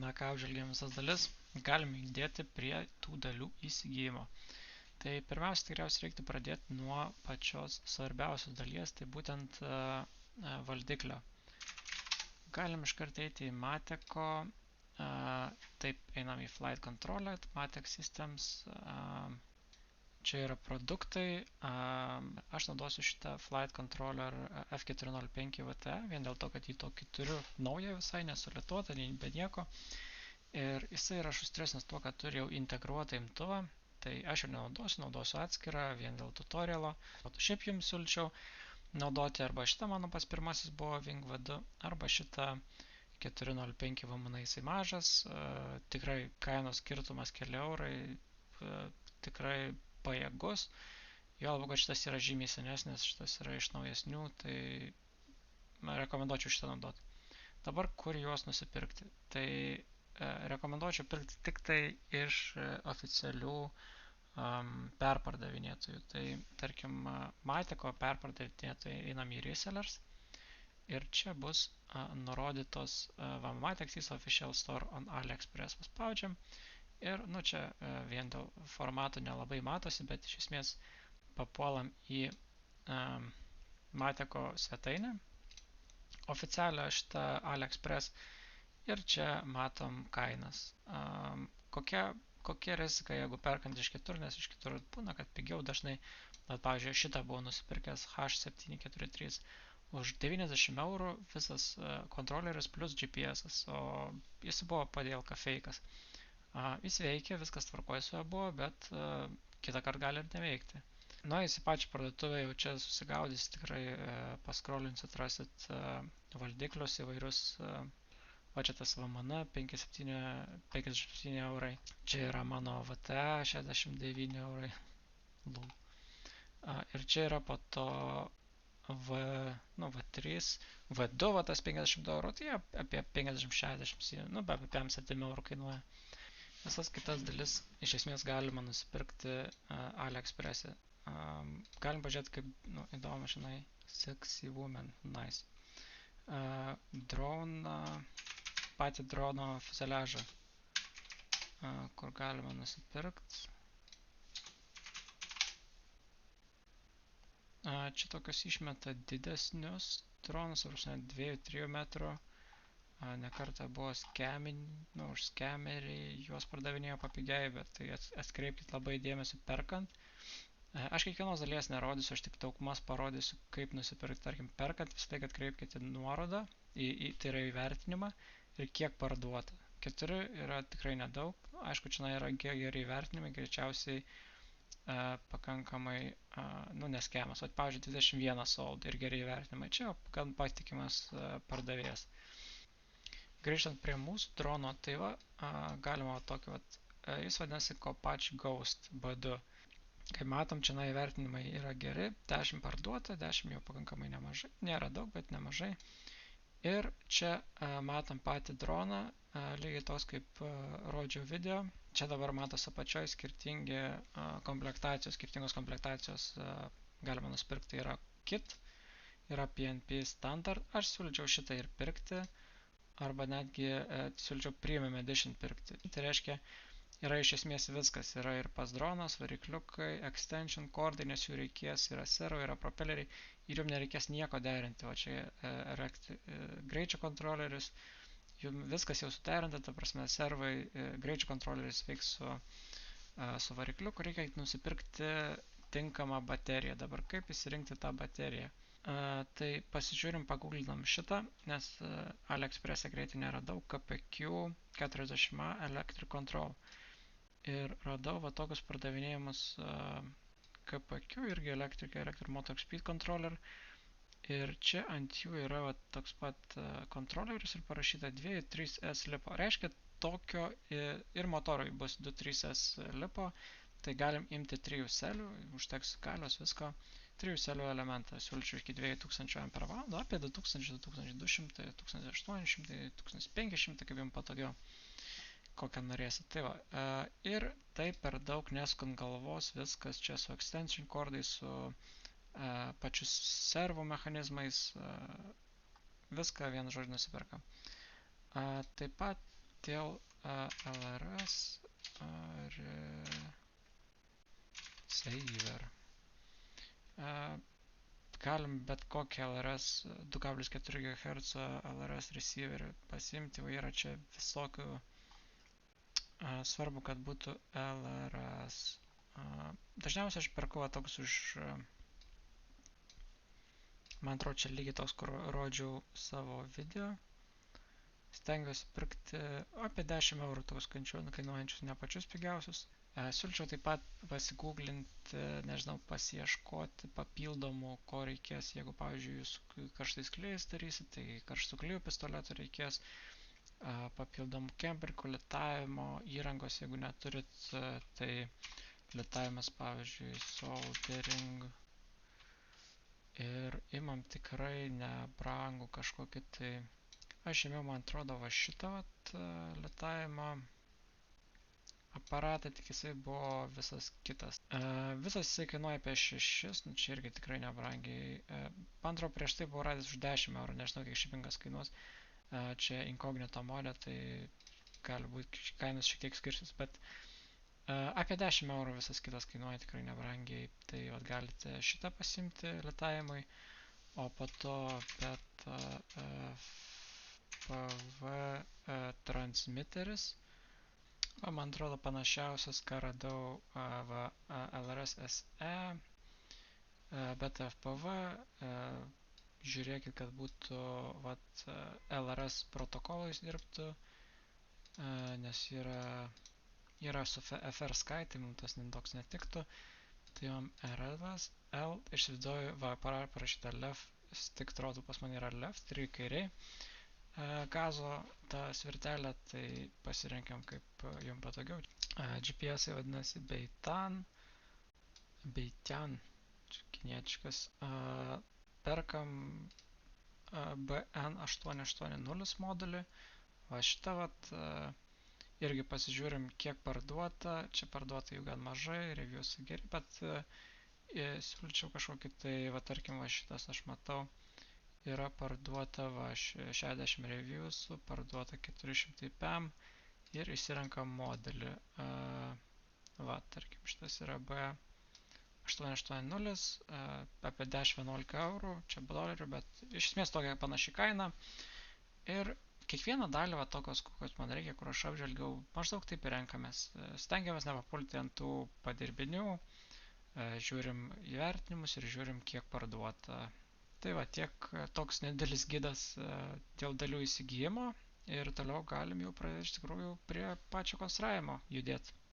Na ką, apžvelgėm visas dalis, galime judėti prie tų dalių įsigijimo. Tai pirmiausia, tikriausiai reiktų pradėti nuo pačios svarbiausios dalies, tai būtent valdiklio. Galim iškart eiti į Mateco, taip, einam į Flight Controller, Matec Systems, čia yra produktai, aš naudosiu šitą Flight Controller F405 VT, vien dėl to, kad jį tokį turiu naują visai, nesulituotą, be nieko. Ir jisai yra šustresnis tuo, kad turi jau integruotą imtuvą, tai aš ir naudosiu atskirą, vien dėl tutorialo. Šiaip jums siūlyčiau naudoti arba šitą, mano pas pirmasis buvo Wing V2, arba šitą 405 VMN, jisai mažas, tikrai kainos skirtumas keli eurai, tikrai pajėgus, jo labiau, kad šitas yra žymiai senesnis, šitas yra iš naujesnių, tai rekomenduočiau šitą naudoti. Dabar kur juos nusipirkti? Tai rekomenduočiau pirkti tik tai iš oficialių perpardavinėtojų. Tai tarkim, Mateco perpardavinėtojai einam į resellers ir čia bus nurodytos Matec is official store on AliExpress. Paspaudžiam. Ir, čia vien dėl formato nelabai matosi, bet iš esmės papuolam į Mateco svetainę, oficialią šitą AliExpress, ir čia matom kainas. Kokia rizika, jeigu perkant iš kitur, nes iš kitur būna, kad pigiau dažnai, bet pavyzdžiui, šitą buvau nusipirkęs H743 už 90 eurų visas kontroleris plus GPS, o jis buvo padėlka fejkas. Jis veikia, viskas tvarkoja su juo buvo, bet kitą kartą gali ir neveikti. Nuėjus į pačią parduotuvę, jau čia susigaudys, tikrai paskrolinsit, rasit valdiklius įvairius, va čia tas VMN 57 eurai, čia yra mano VT 69 eurai, ir čia yra po to V3, V2, va tas 50 eurų, tai apie 50-60, apie 7 eurų kainuoja. Visas kitas dalis iš esmės galima nusipirkti AliExpress'e. Galim pažiūrėti, kaip įdomu, žinai, sexy woman, nice. Patį drono fuselėžą, kur galima nusipirkti. Čia tokios išmeta didesnius dronus, 2-3 metrų. Nekartą buvo už skemerį, juos pardavinėjo papigiai, bet tai atkreipkite labai dėmesį perkant. Aš kiekvienos dalies nerodysiu, aš tik daugmas parodysiu, kaip nusipirkti, tarkim, perkant, vis tai atkreipkite nuorodą, tai yra įvertinimą ir kiek parduota. 4 yra tikrai nedaug, aišku, čia yra geri įvertinimai, greičiausiai pakankamai, neskemas, o pavyzdžiui 21 sold ir geri įvertinimai, čia gan patikimas pardavėjas. Grįžtant prie mūsų drono, tai galima tokį, jis vadinasi Kopach Ghost B2. Kaip matom, čia įvertinimai yra geri, 10 parduota, 10 jau pakankamai nemažai, nėra daug, bet nemažai. Ir čia matom patį droną, lygiai tos kaip rodžiau video. Čia dabar matosi apačioj skirtingos komplektacijos galima nusipirkti, yra kit, yra PNP standard, aš siūlyčiau šitą ir pirkti. Arba netgi siūlyčiau Premium Edition pirkti. Tai reiškia, yra iš esmės viskas. Yra ir pas dronas, varikliukai, extension kordai, nes jų reikės, yra servo, yra propelleriai. Ir jums nereikės nieko derinti. O čia greičio kontroleris, jums viskas jau suderinta, ta prasme, servai, greičio kontroleris veiks su varikliuku. Reikia nusipirkti tinkamą bateriją. Dabar kaip įsirinkti tą bateriją? Tai pasižiūrim, paguglinam šitą, nes AliExpress'e greitai nėra daug, KPQ 40A Electric Control. Ir radau tokius pardavinėjimus KPQ, irgi Electric Motor Speed Controller. Ir čia ant jų yra toks pat kontroleris ir parašyta 2-3S lipo. Reiškia, tokio ir motorui bus 2-3S lipo, tai galim imti 3 selių, užteks galios visko. 3 selių elementą siūlyčiau iki 2000 Ah, apie 2000, 2200, 1800, 1500, kaip jums patogiau, kokią norėsit. Tai ir tai per daug neskant galvos, viskas čia su extension kordais, su pačius servo mechanizmais, viską vienu žodžiu nusipirkam. Taip pat dėl LRS receiver. Galim bet kokį LRS 2,4 GHz LRS receiverį pasiimti, va yra čia visokių, svarbu, kad būtų LRS. Dažniausiai aš perku toks už, man atrodo, čia lygiai toks, kur rodžiau savo video. Stengiuosi pirkti apie 10 eurų toks kainuojančius, ne pačius pigiausius. Siūlyčiau taip pat pasigūglinti, nežinau, pasieškoti papildomų, ko reikės, jeigu, pavyzdžiui, jūs karštais klijais darysit, tai karštų klijų pistoletų reikės, papildomų kemperikų, litavimo įrangos, jeigu neturit, tai litavimas, pavyzdžiui, soldering. Ir imam tikrai nebrangų kažkokį tai. Aš ėmiau, man atrodo, va šitą litavimo aparatą, tik jisai buvo visas kitas. Visas jisai kainuoja apie 6, čia irgi tikrai nebrangiai. Man atrodo, prieš tai buvo radęs už 10 eurų, nežinau, kiek šipingas kainuos. Čia inkognito modė, tai gali būti kainos šiek tiek skirsis, bet apie 10 eurų visas kitas kainuoja tikrai nebrangiai. Tai vat galite šitą pasimti litavimui, o po to bet PV transmitteris. Man atrodo panašiausias, ką radau, LRS SE, BTFPV. Žiūrėkit, kad būtų LRS protokolais dirbtų, nes yra su FR Sky, tai mums tas toks netiktų. Tai jom RLS, L, išsivaizduoju, parašyta left, stick throttle pas man yra left, ir kairiai. Gazo tą svirtelę, tai pasirenkiam kaip jums patogiau. GPS vadinasi Beitan, čia kinietiškas. Perkam BN880 modulį. Va šitą irgi pasižiūrim, kiek parduota. Čia parduota jų gan mažai, reviewsai geri, bet siūlyčiau kažkokį tai, tarkim, šitas aš matau. Yra parduota 60 reviewsų, parduota 400 PM ir įsirenkam modelį. Tarkim, šitas yra B880, apie 10-11 eurų, čia dolerių, bet iš esmės tokia panaši kaina. Ir kiekvieną dalį, tokios, kokios man reikia, kur aš apžvelgiau, maždaug taip ir renkamės. Stengiamės nepapulti ant tų padirbinių, žiūrim įvertinimus ir žiūrim, kiek parduota. Tai tiek toks nedidelis gidas dėl dalių įsigijimo ir toliau galim jau pradėti iš tikrųjų prie pačio konstravimo judėti.